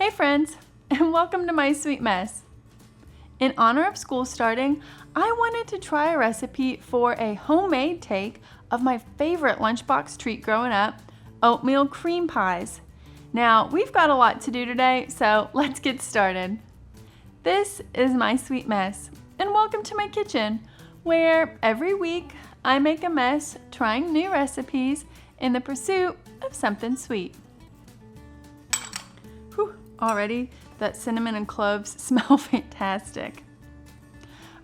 Hey friends, and welcome to my sweet mess. In honor of school starting, I wanted to try a recipe for a homemade take of my favorite lunchbox treat growing up, oatmeal cream pies. Now, we've got a lot to do today, so let's get started. This is my sweet mess, and welcome to my kitchen, where every week I make a mess trying new recipes in the pursuit of something sweet. Whew, already that cinnamon and cloves smell fantastic.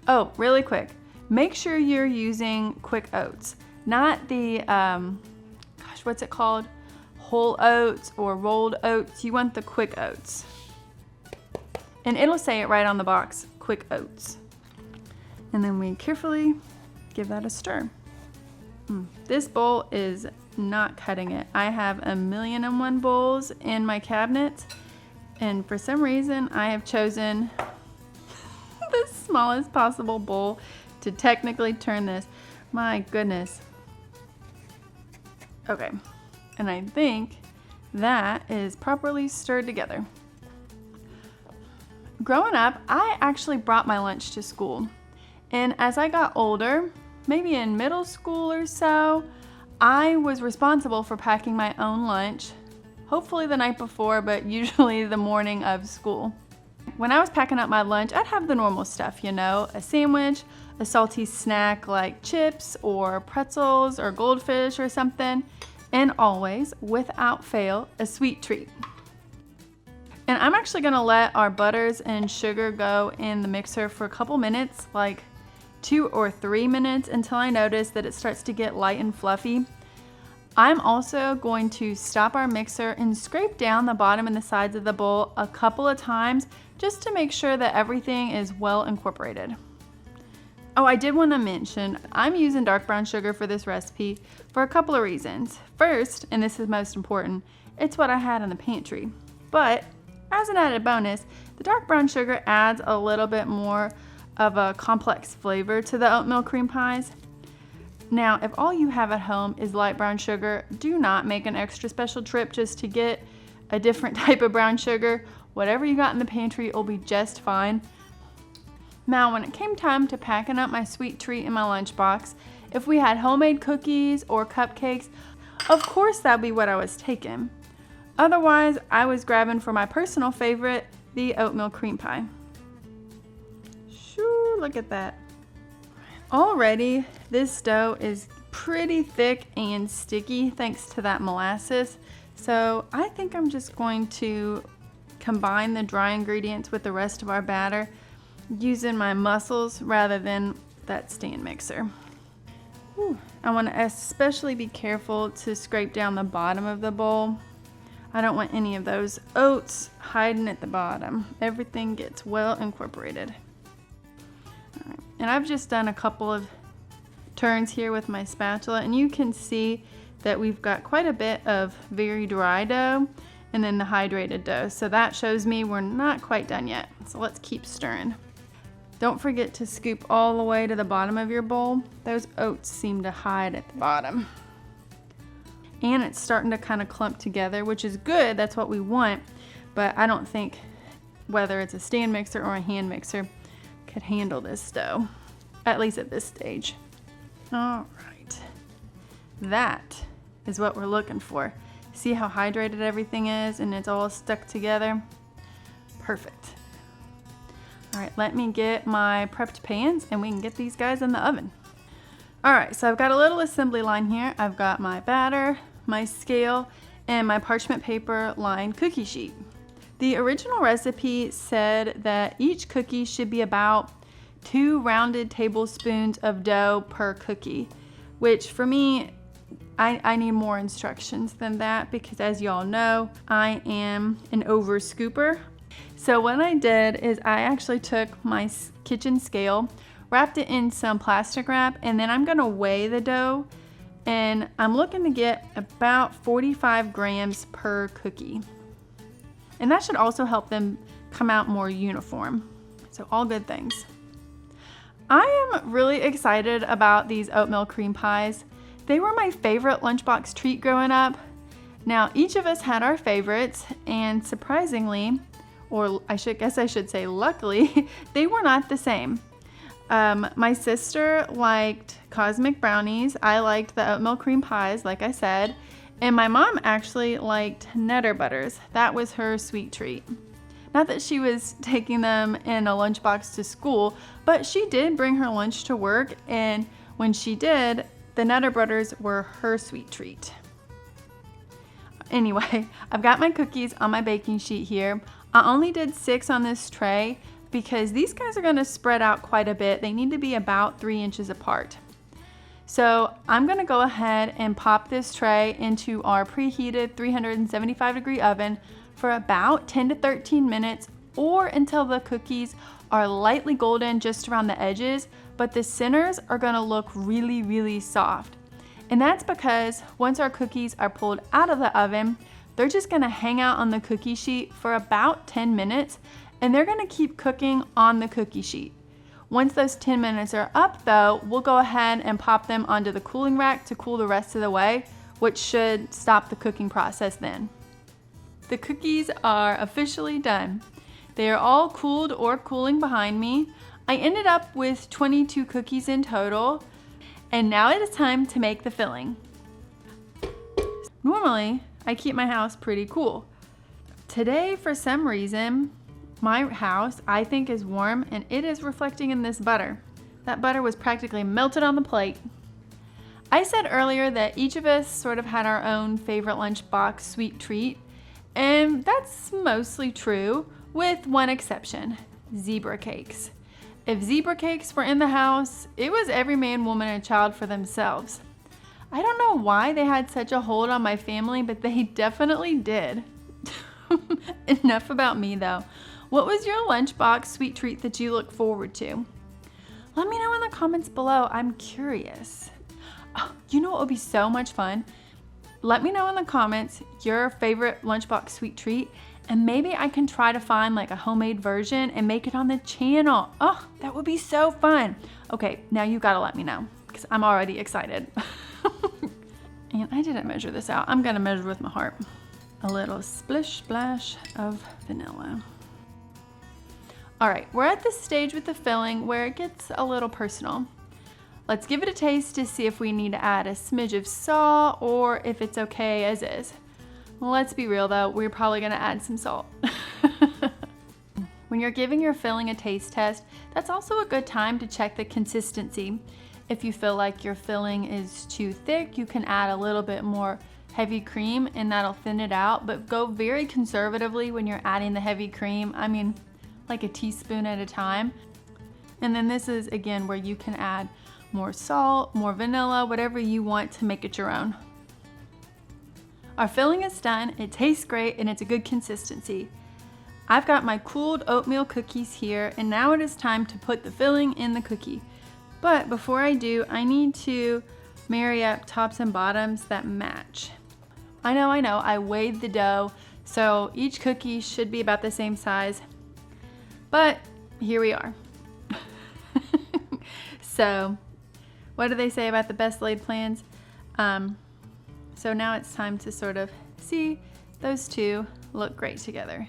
Oh, really quick, make sure you're using quick oats, not the, what's it called? Whole oats or rolled oats. You want the quick oats. And it'll say it right on the box, quick oats. And then we carefully give that a stir. This bowl is not cutting it. I have 1,000,001 bowls in my cabinet, and for some reason I have chosen the smallest possible bowl to technically turn this. My goodness. Okay, and I think that is properly stirred together. Growing up, I actually brought my lunch to school, and as I got older, maybe in middle school or so, I was responsible for packing my own lunch, hopefully the night before, but usually the morning of school. When I was packing up my lunch, I'd have the normal stuff, a sandwich, a salty snack like chips or pretzels or goldfish or something, and always, without fail, a sweet treat. And I'm actually gonna let our butters and sugar go in the mixer for a couple minutes, like 2 or 3 minutes, until I notice that it starts to get light and fluffy. I'm also going to stop our mixer and scrape down the bottom and the sides of the bowl a couple of times just to make sure that everything is well incorporated. Oh, I did want to mention, I'm using dark brown sugar for this recipe for a couple of reasons. First, and this is most important, it's what I had in the pantry. But as an added bonus, the dark brown sugar adds a little bit more of a complex flavor to the oatmeal cream pies. Now, if all you have at home is light brown sugar, do not make an extra special trip just to get a different type of brown sugar. Whatever you got in the pantry will be just fine. Now, when it came time to packing up my sweet treat in my lunchbox, if we had homemade cookies or cupcakes, of course that'd be what I was taking. Otherwise, I was grabbing for my personal favorite, the oatmeal cream pie. Shoo, look at that. Already, this dough is pretty thick and sticky thanks to that molasses. So I think I'm just going to combine the dry ingredients with the rest of our batter using my muscles rather than that stand mixer. Whew. I want to especially be careful to scrape down the bottom of the bowl. I don't want any of those oats hiding at the bottom. Everything gets well incorporated. All right. And I've just done a couple of turns here with my spatula, and you can see that we've got quite a bit of very dry dough and then the hydrated dough. So that shows me we're not quite done yet. So let's keep stirring. Don't forget to scoop all the way to the bottom of your bowl. Those oats seem to hide at the bottom. And it's starting to kind of clump together, which is good, that's what we want, but I don't think whether it's a stand mixer or a hand mixer could handle this dough, at least at this stage. All right, that is what we're looking for. See how hydrated everything is and it's all stuck together? Perfect. All right, let me get my prepped pans and we can get these guys in the oven. All right, so I've got a little assembly line here. I've got my batter, my scale, and my parchment paper lined cookie sheet. The original recipe said that each cookie should be about 2 rounded tablespoons of dough per cookie, which for me, I need more instructions than that because as y'all know, I am an over scooper. So what I did is I actually took my kitchen scale, wrapped it in some plastic wrap, and then I'm gonna weigh the dough, and I'm looking to get about 45 grams per cookie. And that should also help them come out more uniform. So all good things. I am really excited about these oatmeal cream pies. They were my favorite lunchbox treat growing up, Now, each of us had our favorites, and surprisingly, or I should say luckily, they were not the same. My sister liked cosmic brownies. I liked the oatmeal cream pies, like I said. And my mom actually liked Nutter Butters. That was her sweet treat. Not that she was taking them in a lunchbox to school, but she did bring her lunch to work, and when she did, the Nutter Butters were her sweet treat. Anyway, I've got my cookies on my baking sheet here. I only did 6 on this tray because these guys are going to spread out quite a bit. They need to be about 3 inches apart. So I'm going to go ahead and pop this tray into our preheated 375-degree oven for about 10 to 13 minutes, or until the cookies are lightly golden just around the edges, but the centers are going to look really, really soft. And that's because once our cookies are pulled out of the oven, they're just going to hang out on the cookie sheet for about 10 minutes, and they're going to keep cooking on the cookie sheet. Once those 10 minutes are up though, we'll go ahead and pop them onto the cooling rack to cool the rest of the way, which should stop the cooking process then. The cookies are officially done. They are all cooled or cooling behind me. I ended up with 22 cookies in total, and now it is time to make the filling. Normally, I keep my house pretty cool. Today, for some reason, my house, I think, is warm, and it is reflecting in this butter. That butter was practically melted on the plate. I said earlier that each of us sort of had our own favorite lunchbox sweet treat, and that's mostly true, with one exception: zebra cakes. If zebra cakes were in the house, it was every man, woman, and child for themselves. I don't know why they had such a hold on my family, but they definitely did. Enough about me though. What was your lunchbox sweet treat that you look forward to? Let me know in the comments below. I'm curious. Oh, you know what would be so much fun? Let me know in the comments your favorite lunchbox sweet treat, and maybe I can try to find like a homemade version and make it on the channel. Oh, that would be so fun. Okay, now you gotta let me know because I'm already excited. And I didn't measure this out. I'm gonna measure with my heart. A little splish splash of vanilla. All right, we're at the stage with the filling where it gets a little personal. Let's give it a taste to see if we need to add a smidge of salt or if it's okay as is. Let's be real though, we're probably gonna add some salt. When you're giving your filling a taste test, that's also a good time to check the consistency. If you feel like your filling is too thick, you can add a little bit more heavy cream and that'll thin it out, but go very conservatively when you're adding the heavy cream. I mean, like a teaspoon at a time. And then this is again where you can add more salt, more vanilla, whatever you want to make it your own. Our filling is done, it tastes great, and it's a good consistency. I've got my cooled oatmeal cookies here, and now it is time to put the filling in the cookie. But before I do, I need to marry up tops and bottoms that match. I know, I weighed the dough, so each cookie should be about the same size. But here we are. So, what do they say about the best laid plans? So now it's time to sort of see those two look great together.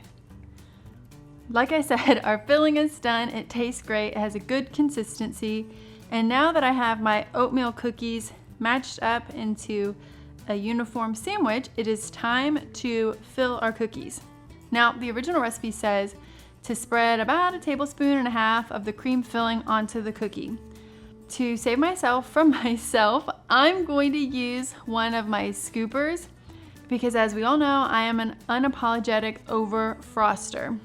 Like I said, our filling is done. It tastes great. It has a good consistency. And now that I have my oatmeal cookies matched up into a uniform sandwich, it is time to fill our cookies. Now, the original recipe says to spread about 1.5 tablespoons of the cream filling onto the cookie. To save myself from myself, I'm going to use one of my scoopers because, as we all know, I am an unapologetic over froster.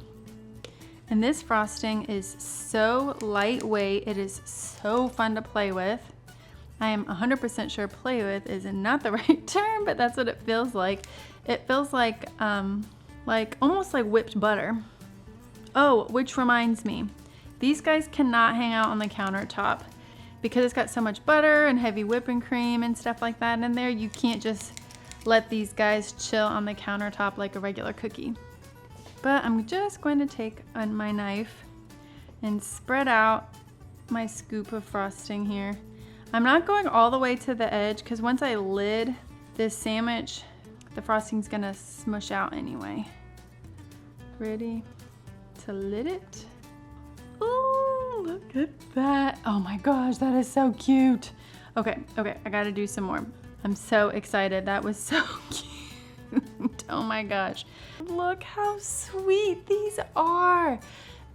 And this frosting is so lightweight, it is so fun to play with. I am 100% sure play with is not the right term, but that's what it feels like. It feels like almost like whipped butter. Oh, which reminds me, these guys cannot hang out on the countertop because it's got so much butter and heavy whipping cream and stuff like that in there. You can't just let these guys chill on the countertop like a regular cookie. But I'm just going to take my knife and spread out my scoop of frosting here. I'm not going all the way to the edge because once I lid this sandwich The frosting's gonna smush out anyway. Ready to lit it? Oh, look at that. Oh my gosh, that is so cute. Okay, I gotta do some more. I'm so excited. That was so cute. Oh my gosh. Look how sweet these are.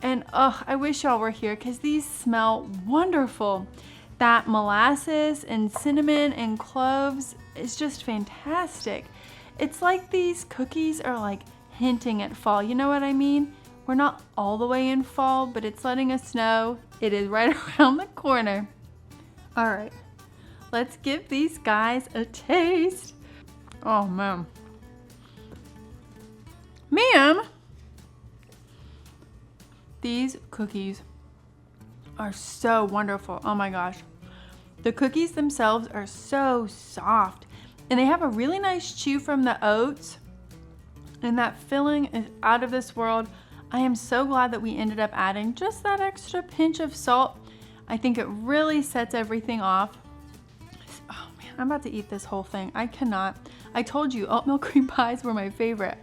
And oh, I wish y'all were here because these smell wonderful. That molasses and cinnamon and cloves is just fantastic. It's like these cookies are like hinting at fall. You know what I mean? We're not all the way in fall, but it's letting us know it is right around the corner. All right, let's give these guys a taste. Oh man. Ma'am, these cookies are so wonderful. Oh my gosh. The cookies themselves are so soft and they have a really nice chew from the oats, and that filling is out of this world. I am so glad that we ended up adding just that extra pinch of salt. I think it really sets everything off. Oh man, I'm about to eat this whole thing. I cannot. I told you oatmeal cream pies were my favorite.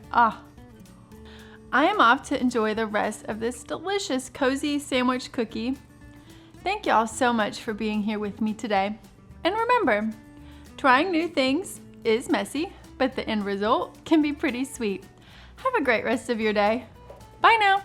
I am off to enjoy the rest of this delicious cozy sandwich cookie. Thank y'all so much for being here with me today. And remember, trying new things is messy, but the end result can be pretty sweet. Have a great rest of your day. Bye now.